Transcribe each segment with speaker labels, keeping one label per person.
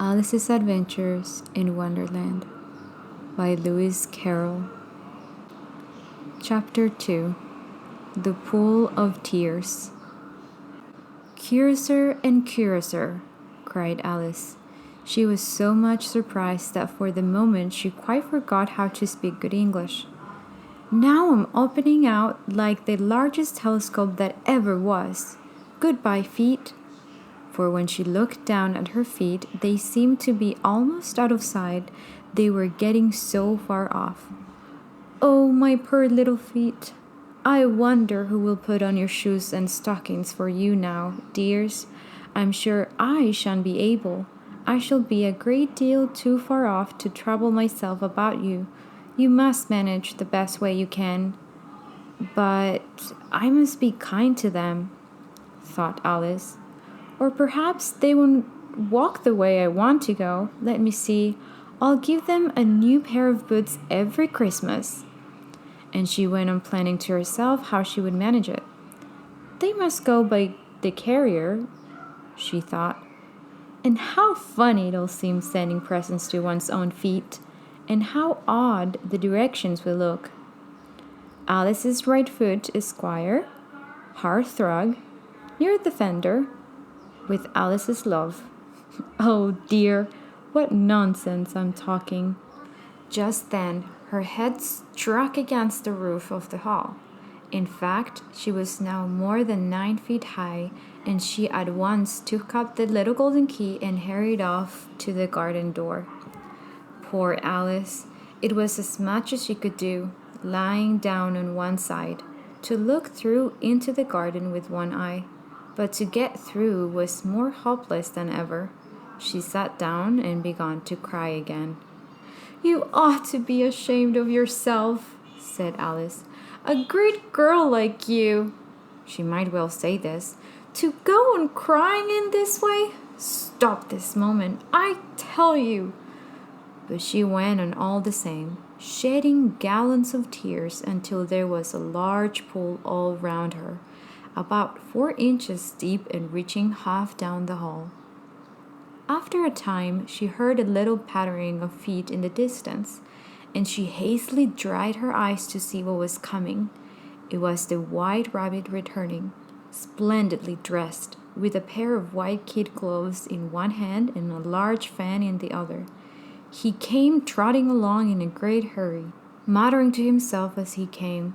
Speaker 1: Alice's Adventures in Wonderland by Lewis Carroll. Chapter 2. The Pool of Tears. "Curiouser and curiouser," cried Alice. She was so much surprised that for the moment she quite forgot how to speak good English. "Now I'm opening out like the largest telescope that ever was. Goodbye, feet." For when she looked down at her feet, they seemed to be almost out of sight. They were getting so far off. "Oh, my poor little feet. I wonder who will put on your shoes and stockings for you now, dears. I'm sure I shan't be able. I shall be a great deal too far off to trouble myself about you. You must manage the best way you can." "But I must be kind to them," thought Alice. "Or perhaps they won't walk the way I want to go. Let me see. I'll give them a new pair of boots every Christmas." And she went on planning to herself how she would manage it. "They must go by the carrier," she thought. "And how funny it'll seem sending presents to one's own feet, and how odd the directions will look. Alice's right foot is square, hearthrug, near the fender, with Alice's love." Oh dear, what nonsense I'm talking. Just then, her head struck against the roof of the hall. In fact, she was now more than 9 feet high, and she at once took up the little golden key and hurried off to the garden door. Poor Alice! It was as much as she could do, lying down on one side, to look through into the garden with one eye. But to get through was more hopeless than ever. She sat down and began to cry again. "You ought to be ashamed of yourself," said Alice. "A great girl like you," she might well say this, "to go on crying in this way. Stop this moment, I tell you." But she went on all the same, shedding gallons of tears until there was a large pool all round her, about 4 inches deep and reaching half down the hall. After a time, she heard a little pattering of feet in the distance, and she hastily dried her eyes to see what was coming. It was the White Rabbit returning, splendidly dressed, with a pair of white kid gloves in one hand and a large fan in the other. He came trotting along in a great hurry, muttering to himself as he came,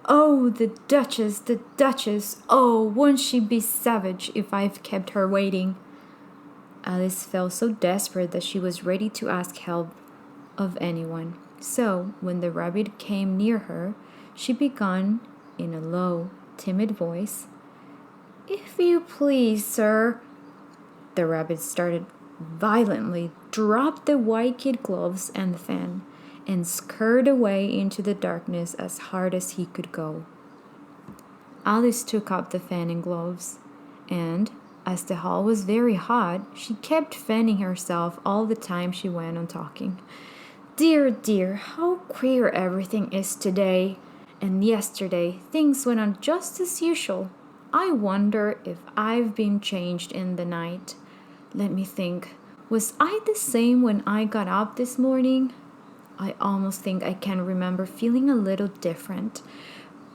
Speaker 1: "Oh, the Duchess, the Duchess! Oh, won't she be savage if I've kept her waiting?" Alice felt so desperate that she was ready to ask help of anyone. So, when the rabbit came near her, she began in a low, timid voice, "If you please, sir." The rabbit started violently, dropped the white kid gloves and the fan, and scurried away into the darkness as hard as he could go. Alice took up the fan and gloves, and, as the hall was very hot, she kept fanning herself all the time she went on talking. "Dear, dear, how queer everything is today. And yesterday things went on just as usual. I wonder if I've been changed in the night. Let me think. Was I the same when I got up this morning? I almost think I can remember feeling a little different.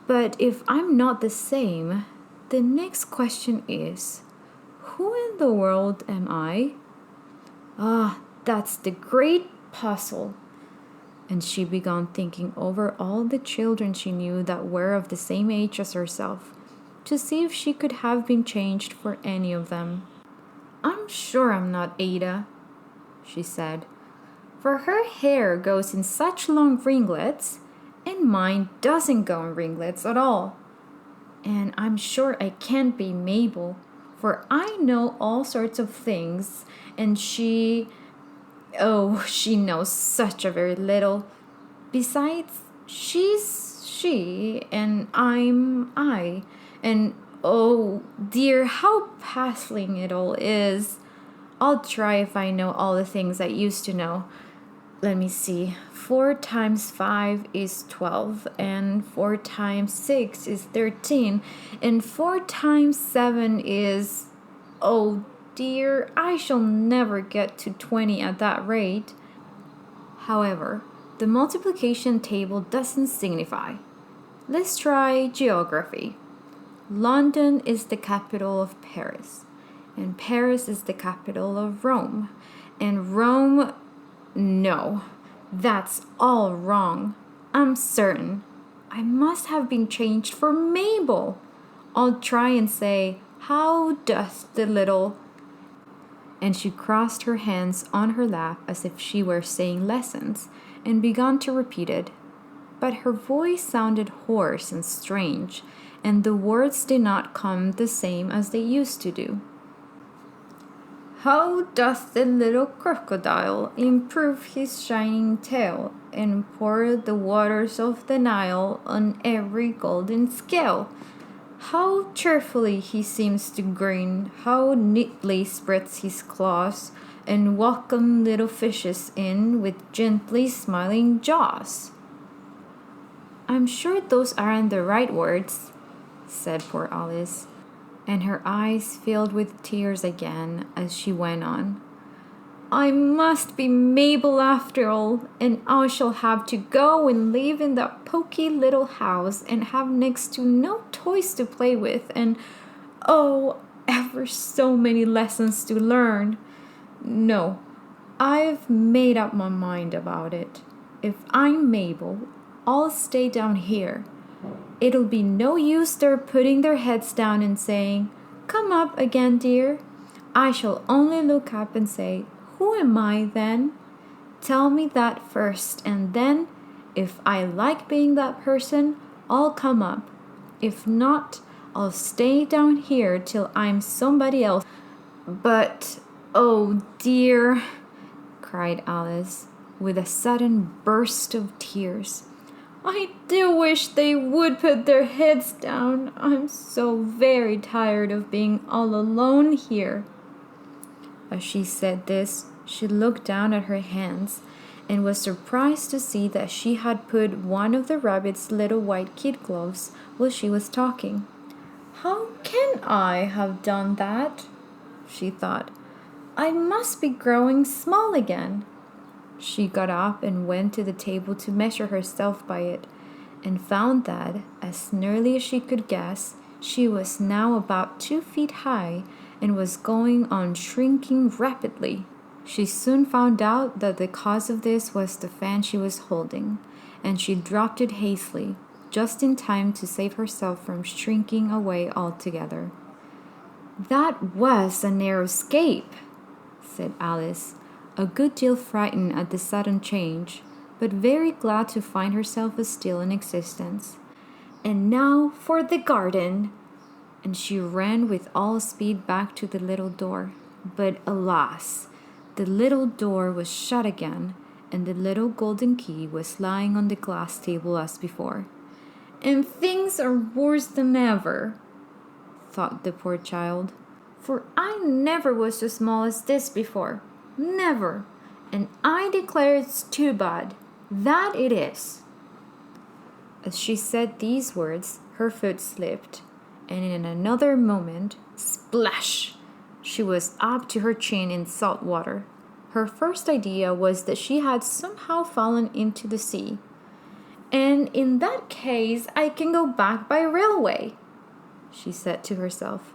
Speaker 1: But if I'm not the same, the next question is, who in the world am I? Ah, that's the great puzzle." And she began thinking over all the children she knew that were of the same age as herself, to see if she could have been changed for any of them. "I'm sure I'm not Ada," she said, "for her hair goes in such long ringlets, and mine doesn't go in ringlets at all. And I'm sure I can't be Mabel, for I know all sorts of things, and she knows such a very little. Besides, she's she, and I'm I, and oh dear, how puzzling it all is. I'll try if I know all the things I used to know. Let me see. 4 times 5 is 12, and 4 times 6 is 13, and 4 times 7 is... Oh dear, I shall never get to 20 at that rate. However, the multiplication table doesn't signify. Let's try geography. London is the capital of Paris, and Paris is the capital of Rome. And Rome, no, that's all wrong. I'm certain. I must have been changed for Mabel. I'll try and say, how doth the little... And she crossed her hands on her lap as if she were saying lessons, and began to repeat it. But her voice sounded hoarse and strange, and the words did not come the same as they used to do. How doth the little crocodile improve his shining tail, and pour the waters of the Nile on every golden scale? How cheerfully he seems to grin, how neatly spreads his claws, and welcome little fishes in with gently smiling jaws. I'm sure those aren't the right words, said poor Alice, and her eyes filled with tears again as she went on. I must be Mabel after all, and I shall have to go and live in that poky little house and have next to no toys to play with, and oh, ever so many lessons to learn. No, I've made up my mind about it. If I'm Mabel, I'll stay down here. It'll be no use their putting their heads down and saying, Come up again, dear. I shall only look up and say, Who am I then? Tell me that first, and then, if I like being that person, I'll come up. If not, I'll stay down here till I'm somebody else. But, oh dear, cried Alice, with a sudden burst of tears. I do wish they would put their heads down. I'm so very tired of being all alone here. As she said this, she looked down at her hands and was surprised to see that she had put one of the rabbit's little white kid gloves while she was talking. How can I have done that? She thought. I must be growing small again. She got up and went to the table to measure herself by it, and found that, as nearly as she could guess, she was now about 2 feet high and was going on shrinking rapidly. She soon found out that the cause of this was the fan she was holding, and she dropped it hastily, just in time to save herself from shrinking away altogether. That was a narrow escape, said Alice, a good deal frightened at the sudden change, but very glad to find herself still in existence. And now for the garden! And she ran with all speed back to the little door. But alas, the little door was shut again, and the little golden key was lying on the glass table as before. And things are worse than ever, thought the poor child, for I never was so small as this before. Never. And I declare it's too bad. That it is. As she said these words, her foot slipped, and in another moment, splash! She was up to her chin in salt water. Her first idea was that she had somehow fallen into the sea. And in that case, I can go back by railway, she said to herself.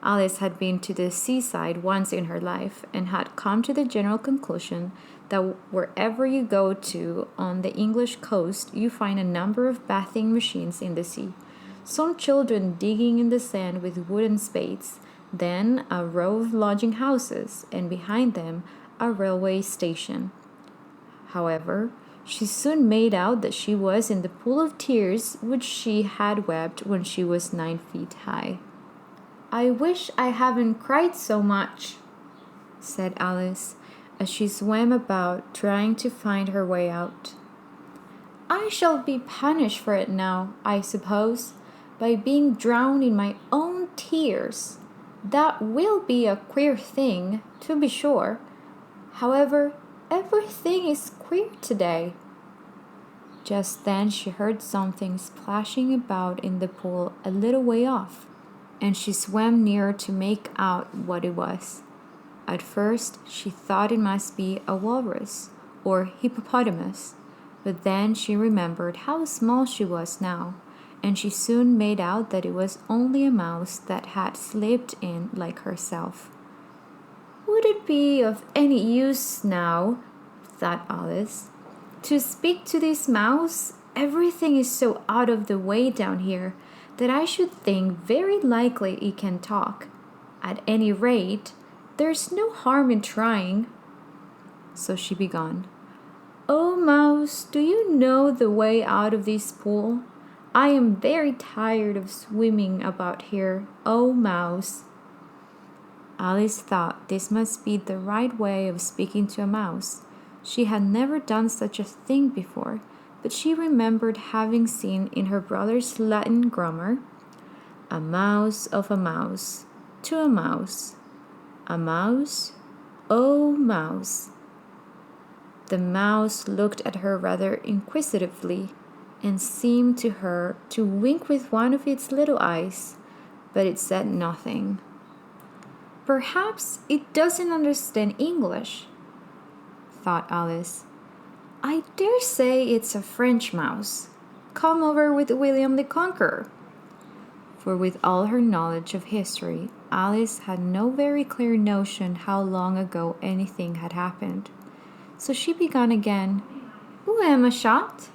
Speaker 1: Alice had been to the seaside once in her life and had come to the general conclusion that wherever you go to on the English coast, you find a number of bathing machines in the sea, some children digging in the sand with wooden spades, then a row of lodging houses, and behind them a railway station. However, she soon made out that she was in the pool of tears which she had wept when she was 9 feet high. I wish I haven't cried so much, said Alice, as she swam about trying to find her way out. I shall be punished for it now, I suppose, by being drowned in my own tears. That will be a queer thing, to be sure. However, everything is queer today. Just then she heard something splashing about in the pool a little way off, and she swam nearer to make out what it was. At first, she thought it must be a walrus or hippopotamus, but then she remembered how small she was now, and she soon made out that it was only a mouse that had slipped in like herself. Would it be of any use now, thought Alice, to speak to this mouse? Everything is so out of the way down here that I should think very likely it can talk. At any rate, there's no harm in trying. So she began. Oh, mouse, do you know the way out of this pool? I am very tired of swimming about here. Oh, mouse. Alice thought this must be the right way of speaking to a mouse. She had never done such a thing before, but she remembered having seen in her brother's Latin grammar, a mouse of a mouse, to a mouse, oh mouse. The mouse looked at her rather inquisitively and seemed to her to wink with one of its little eyes, but it said nothing. Perhaps it doesn't understand English, thought Alice. I dare say it's a French mouse, come over with William the Conqueror. For with all her knowledge of history, Alice had no very clear notion how long ago anything had happened. So she began again, Où est ma chatte?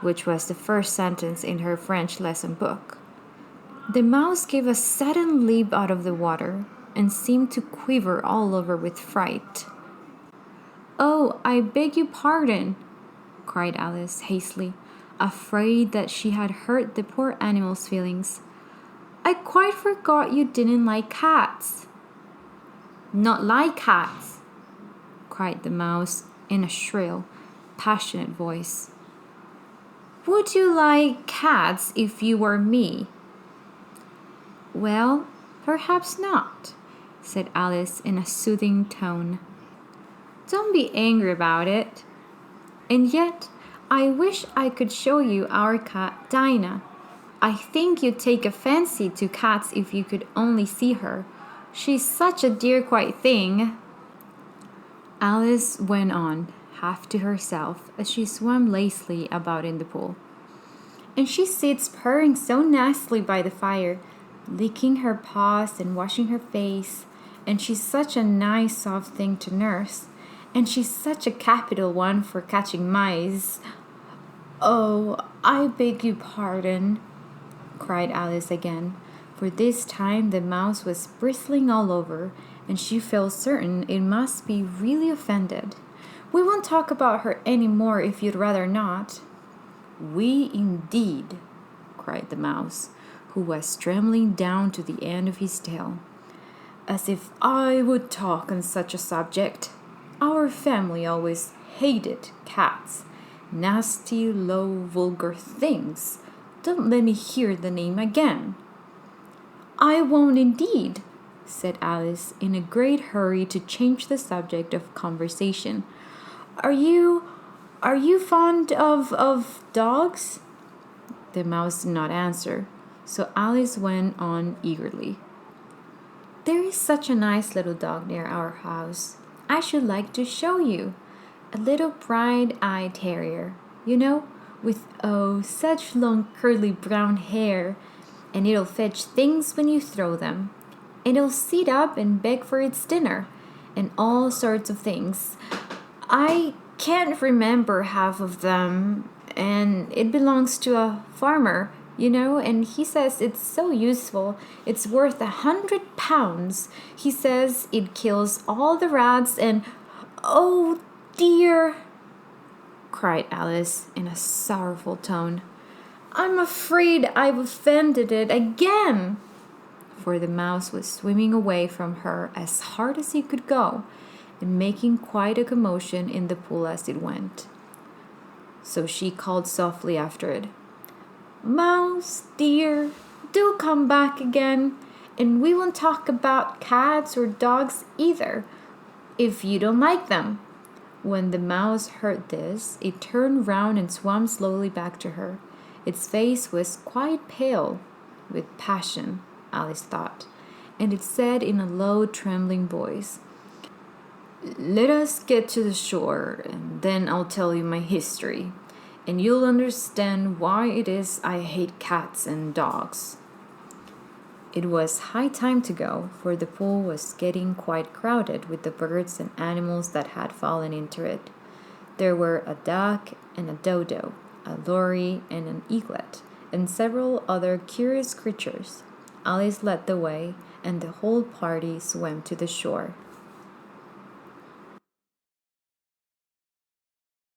Speaker 1: Which was the first sentence in her French lesson book. The mouse gave a sudden leap out of the water and seemed to quiver all over with fright. Oh, I beg your pardon, cried Alice hastily, afraid that she had hurt the poor animal's feelings. I quite forgot you didn't like cats. Not like cats, cried the mouse in a shrill, passionate voice. Would you like cats if you were me? Well, perhaps not, said Alice in a soothing tone. Don't be angry about it. And yet, I wish I could show you our cat Dinah. I think you'd take a fancy to cats if you could only see her. She's such a dear quiet thing. Alice went on, half to herself, as she swam lazily about in the pool. And she sits purring so nicely by the fire, licking her paws and washing her face, and she's such a nice soft thing to nurse, and she's such a capital one for catching mice. Oh, I beg your pardon, cried Alice again, for this time the mouse was bristling all over, and she felt certain it must be really offended. We won't talk about her any more if you'd rather not. We indeed, cried the mouse, who was trembling down to the end of his tail. As if I would talk on such a subject. Our family always hated cats. Nasty, low, vulgar things. Don't let me hear the name again. I won't indeed, said Alice in a great hurry to change the subject of conversation. Are you fond of dogs? The mouse did not answer, so Alice went on eagerly. There is such a nice little dog near our house. I should like to show you. A little bright-eyed terrier, you know, with such long curly brown hair, and it'll fetch things when you throw them. And it'll sit up and beg for its dinner, and all sorts of things. I can't remember half of them, and it belongs to a farmer, you know, and he says it's so useful. It's worth £100. He says it kills all the rats and... Oh, dear, cried Alice in a sorrowful tone. I'm afraid I've offended it again. For the mouse was swimming away from her as hard as he could go, and making quite a commotion in the pool as it went. So she called softly after it, Mouse, dear, do come back again, and we won't talk about cats or dogs either, if you don't like them. When the mouse heard this, it turned round and swam slowly back to her. Its face was quite pale with passion, Alice thought, and it said in a low, trembling voice, Let us get to the shore, and then I'll tell you my history, and you'll understand why it is I hate cats and dogs. It was high time to go, for the pool was getting quite crowded with the birds and animals that had fallen into it. There were a duck and a dodo, a lory and an eaglet, and several other curious creatures. Alice led the way, and the whole party swam to the shore.